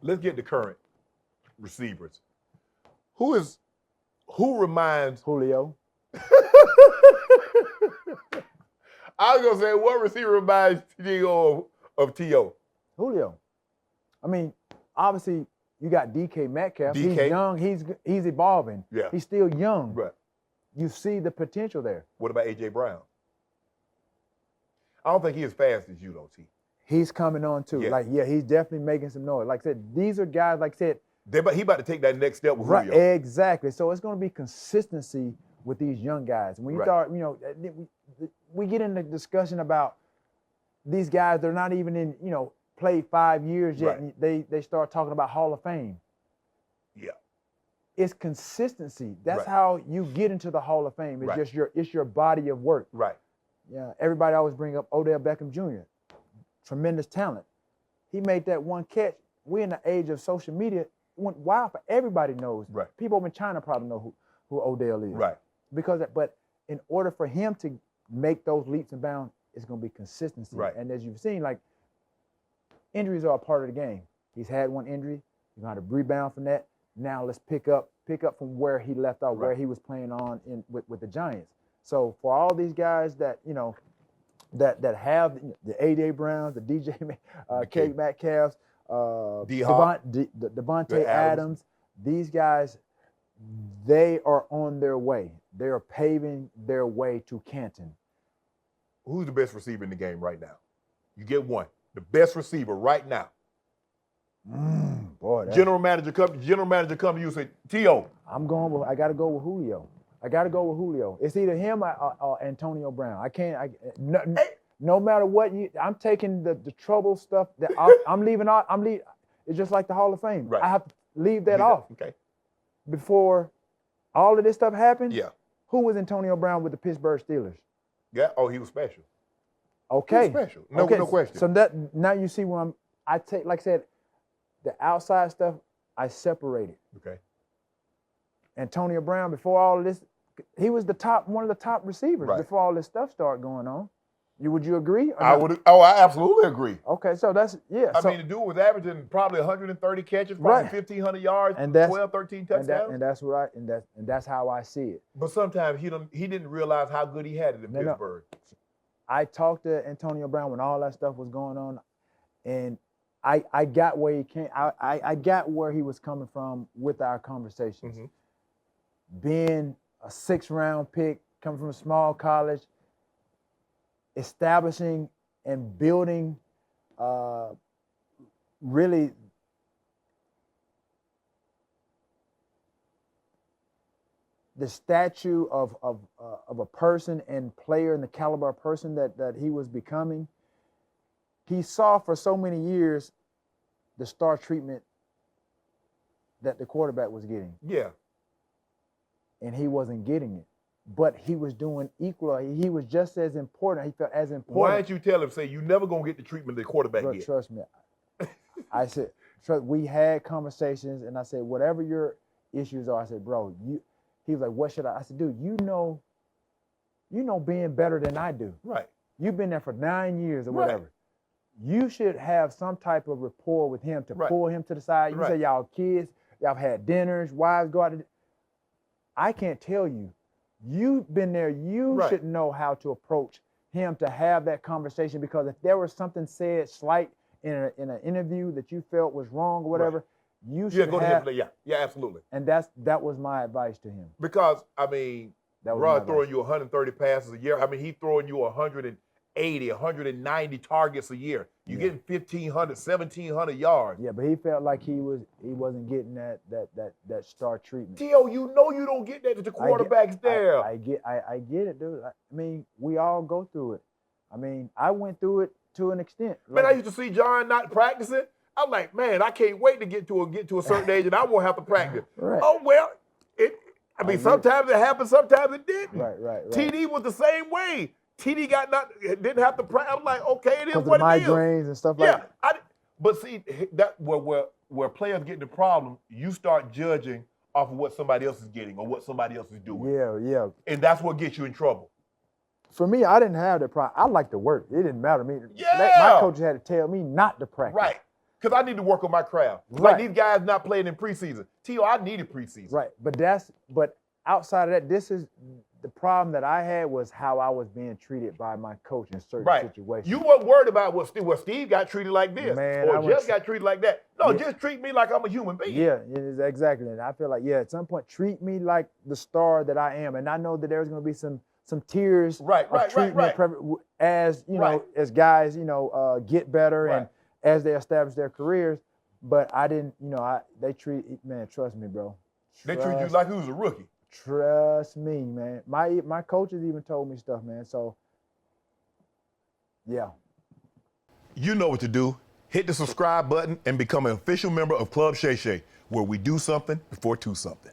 let's get the current receivers. Who reminds Julio. I was gonna say what receiver reminds T.O. of T.O.? Julio. I mean, obviously you got DK Metcalf. DK. He's young. He's evolving. Yeah. He's still young. Right. You see the potential there. What about A.J. Brown? I don't think he's as fast as you, though, T. He's coming on too. Yeah. He's definitely making some noise. Like I said, these are guys, like I said. He about to take that next step with Right, Julio. exactly. So it's going to be consistency with these young guys. When you start, we get into discussion about these guys. They're not even in, played 5 years yet. Right. And they start talking about Hall of Fame. Yeah. It's consistency. That's how you get into the Hall of Fame. It's just your body of work. Right. Yeah. Everybody always bring up Odell Beckham Jr. Tremendous talent. He made that one catch. We're in the age of social media. It went wild for everybody knows. Right. People over in China probably know who Odell is. Right. But in order for him to make those leaps and bounds, it's going to be consistency. Right. And as you've seen, like, injuries are a part of the game. He's had one injury. He's going to rebound from that. Now let's pick up from where he left off, where he was playing on with the Giants. So for all these guys that that have the A.J. Browns, the DJ K Metcalfs, Devontae Adams, these guys, they are on their way. They are paving their way to Canton. Who's the best receiver in the game right now? You get one. The best receiver right now. Boy, general manager come to you and say, T.O. I got to go with Julio. It's either him or Antonio Brown. No matter what I'm taking the trouble stuff that I'm leaving out. It's just like the Hall of Fame. Right. I have to leave that off. Okay. Before all of this stuff happened. Yeah. Who was Antonio Brown with the Pittsburgh Steelers? Yeah. Oh, he was special. Okay. He was special. No question. So now you see where I take, like I said, the outside stuff I separated. Okay. Antonio Brown, before all of this, he was one of the top receivers before all this stuff started going on. Would you agree? I absolutely agree. Okay, so that's I mean, the dude was averaging probably 130 catches, probably 1,500 yards, and 12, 13 touchdowns. And that's right, and that's how I see it. But sometimes he didn't realize how good he had it in Pittsburgh. I talked to Antonio Brown when all that stuff was going on, and I got where he came. I got where he was coming from with our conversations. Mm-hmm. Being a 6th-round pick, coming from a small college, establishing and building really the statue of a person and player and the caliber of person that he was becoming. He saw for so many years the star treatment that the quarterback was getting. Yeah. And he wasn't getting it. But he was doing equal. He was just as important. He felt as important. Why didn't you tell him, say, you never going to get the treatment the quarterback Bro, gets? Trust me. I said, we had conversations, and I said, whatever your issues are, I said, bro, he was like, what should I said, dude, you know being better than I do. Right. You've been there for 9 years or whatever. You should have some type of rapport with him to pull him to the side. You say y'all kids, y'all had dinners, wives go out to I can't tell you. You've been there. You should know how to approach him to have that conversation, because if there was something said slight in an interview that you felt was wrong or whatever, you should go have. to him. Yeah, absolutely. And that was my advice to him. Because, I mean, Rod throwing you 130 passes a year. I mean, he's throwing you 180, 190 targets a year. You're getting 1,500, 1,700 yards. Yeah, but he felt like he wasn't getting that star treatment. T.O., you know you don't get that to the quarterbacks there. I get it, dude. I mean, we all go through it. I mean, I went through it to an extent. Man, I used to see John not practicing. I'm like, man, I can't wait to get to a certain age and I won't have to practice. Right. Oh, well, sometimes it happened, sometimes it didn't. Right. TD was the same way. TD didn't have to practice. I'm like, okay, it is what it is. Migraines and stuff like that. But see, that where players get the problem, you start judging off of what somebody else is getting or what somebody else is doing. Yeah. And that's what gets you in trouble. For me, I didn't have that problem. I liked to work. It didn't matter to me. Yeah. My coaches had to tell me not to practice. Right. Because I need to work on my craft. Right. Like these guys not playing in preseason. T.O., I needed preseason. Right. But outside of that, this is the problem that I had was how I was being treated by my coach in certain situations. You weren't worried about what Steve got treated like this. Man, or Jeff got treated like that. No, just treat me like I'm a human being. Yeah, exactly. And I feel like, at some point, treat me like the star that I am. And I know that there's going to be some tears of treatment as, as guys, get better and as they establish their careers. But I didn't, trust me, bro. They treat you like he was a rookie. Trust me, man. My coaches even told me stuff, man. So, yeah. You know what to do. Hit the subscribe button and become an official member of Club Shay Shay, where we do something before two something.